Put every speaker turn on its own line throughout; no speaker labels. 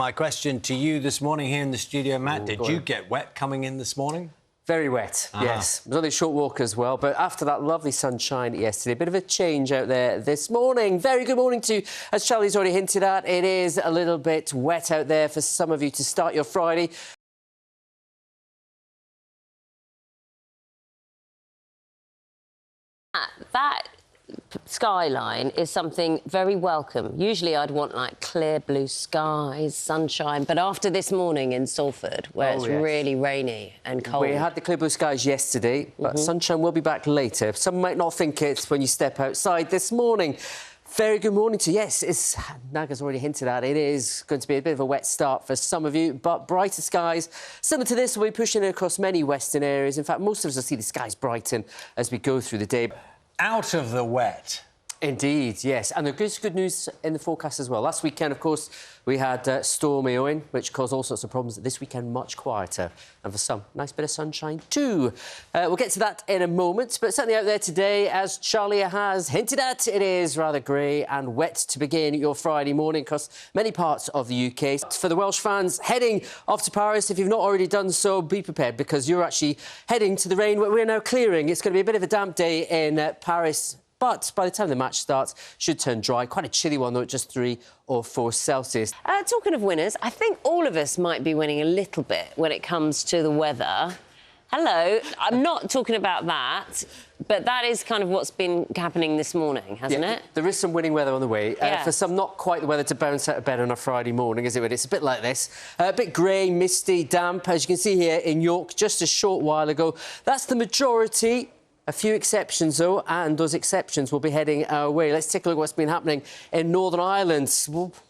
My question to you this morning here in the studio, Matt, did you get wet coming in this morning?
Very wet, yes. It was only a short walk as well, but after that lovely sunshine yesterday, a bit of a change out there this morning. Very good morning to you. As Charlie's already hinted at, it is a little bit wet out there for some of you to start your Friday.
That skyline is something very welcome. Usually I'd want like clear blue skies, sunshine, but after this morning in Salford, where it's really rainy and cold.
We had the clear blue skies yesterday, but sunshine will be back later. Some might not think it's when you step outside this morning. Very good morning to you. Yes, as Naga's already hinted at, it is going to be a bit of a wet start for some of you, but brighter skies. Similar to this will be pushing across many western areas. In fact, most of us will see the skies brighten as we go through the day.
Out of the wet.
Indeed, yes. And there's good news in the forecast as well. Last weekend, of course, we had Stormy Owen, which caused all sorts of problems. This weekend, much quieter. And for some, nice bit of sunshine too. We'll get to that in a moment. But certainly out there today, as Charlie has hinted at, it is rather grey and wet to begin your Friday morning across many parts of the UK. For the Welsh fans heading off to Paris, if you've not already done so, be prepared because you're actually heading to the rain. We're now clearing. It's going to be a bit of a damp day in Paris. But by the time the match starts, should turn dry. Quite a chilly one, though, at just 3 or 4 Celsius.
Talking of winners, I think all of us might be winning a little bit when it comes to the weather. Hello, I'm not talking about that, but that is kind of what's been happening this morning, hasn't it?
There is some winning weather on the way. For some, not quite the weather to bounce out of bed on a Friday morning, is it? It's a bit like this. A bit grey, misty, damp, as you can see here in York just a short while ago. That's the majority. A few exceptions, though, and those exceptions will be heading our way. Let's take a look at what's been happening in Northern Ireland.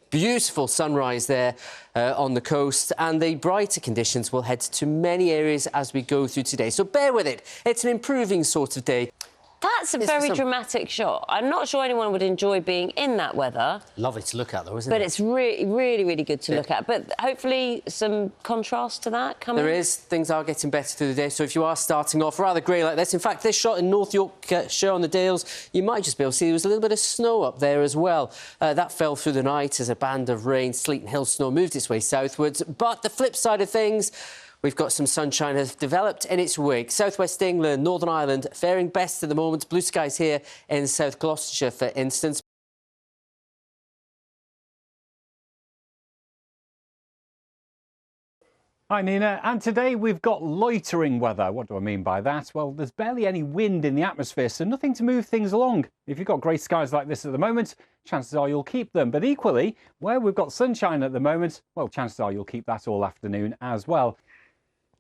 Beautiful sunrise there on the coast, and the brighter conditions will head to many areas as we go through today. So bear with it. It's an improving sort of day.
That's a very dramatic shot. I'm not sure anyone would enjoy being in that weather.
Lovely to look at, though, isn't it?
But it's really good to look at. But hopefully some contrast to that coming.
There is. Things are getting better through the day. So if you are starting off rather grey like this, in fact, this shot in North Yorkshire on the Dales, you might just be able to see there was a little bit of snow up there as well. That fell through the night as a band of rain, sleet and hail snow moved its way southwards. But the flip side of things, we've got some sunshine has developed in its wake. South West England, Northern Ireland, faring best at the moment. Blue skies here in South Gloucestershire, for instance.
Hi Nina, and today we've got loitering weather. What do I mean by that? Well, there's barely any wind in the atmosphere, so nothing to move things along. If you've got grey skies like this at the moment, chances are you'll keep them. But equally, where we've got sunshine at the moment, well, chances are you'll keep that all afternoon as well.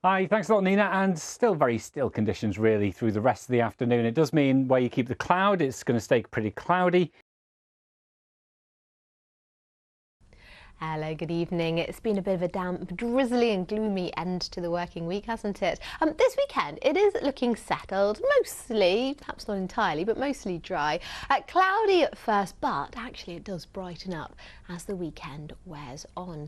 Hi, thanks a lot, Nina, and still very still conditions really through the rest of the afternoon. It does mean where you keep the cloud, it's going to stay pretty cloudy.
Hello, good evening. It's been a bit of a damp, drizzly and gloomy end to the working week, hasn't it? This weekend, it is looking settled, mostly, perhaps not entirely, but mostly dry. Cloudy at first, but actually it does brighten up as the weekend wears on.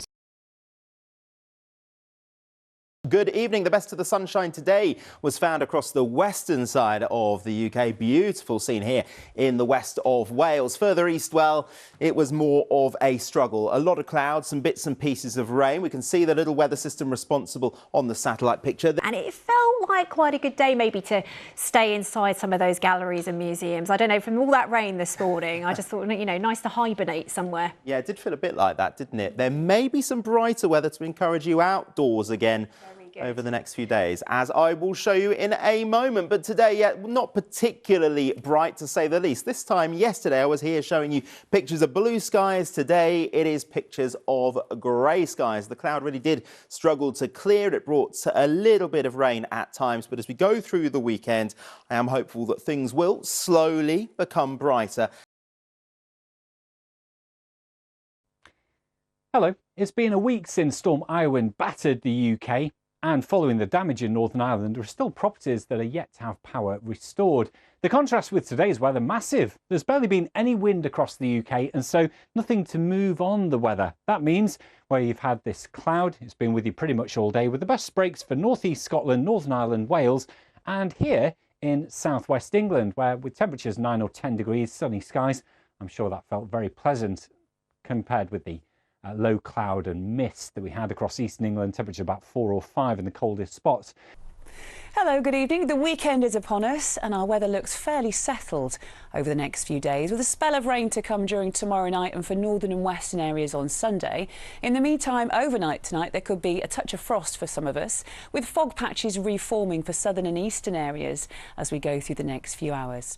Good evening. The best of the sunshine today was found across the western side of the UK. Beautiful scene here in the west of Wales. Further east, well, it was more of a struggle. A lot of clouds, some bits and pieces of rain. We can see the little weather system responsible on the satellite picture.
And it felt like quite a good day maybe to stay inside some of those galleries and museums. I don't know, from all that rain this morning, I just thought, you know, nice to hibernate somewhere.
Yeah, it did feel a bit like that, didn't it? There may be some brighter weather to encourage you outdoors again over the next few days, as I will show you in a moment. But today, yeah, not particularly bright to say the least. This time yesterday, I was here showing you pictures of blue skies. Today, it is pictures of grey skies. The cloud really did struggle to clear. It brought a little bit of rain at times. But as we go through the weekend, I am hopeful that things will slowly become brighter.
Hello. It's been a week since Storm Iwan battered the UK. And following the damage in Northern Ireland, there are still properties that are yet to have power restored. The contrast with today's weather, massive. There's barely been any wind across the UK, and so nothing to move on the weather. That means where you've had this cloud, it's been with you pretty much all day, with the best breaks for North East Scotland, Northern Ireland, Wales, and here in South West England, where with temperatures 9 or 10 degrees, sunny skies, I'm sure that felt very pleasant compared with the low cloud and mist that we had across eastern England, temperature about 4 or 5 in the coldest spots.
Hello, good evening. The weekend is upon us and our weather looks fairly settled over the next few days, with a spell of rain to come during tomorrow night and for northern and western areas on Sunday. In the meantime, overnight tonight there could be a touch of frost for some of us, with fog patches reforming for southern and eastern areas as we go through the next few hours.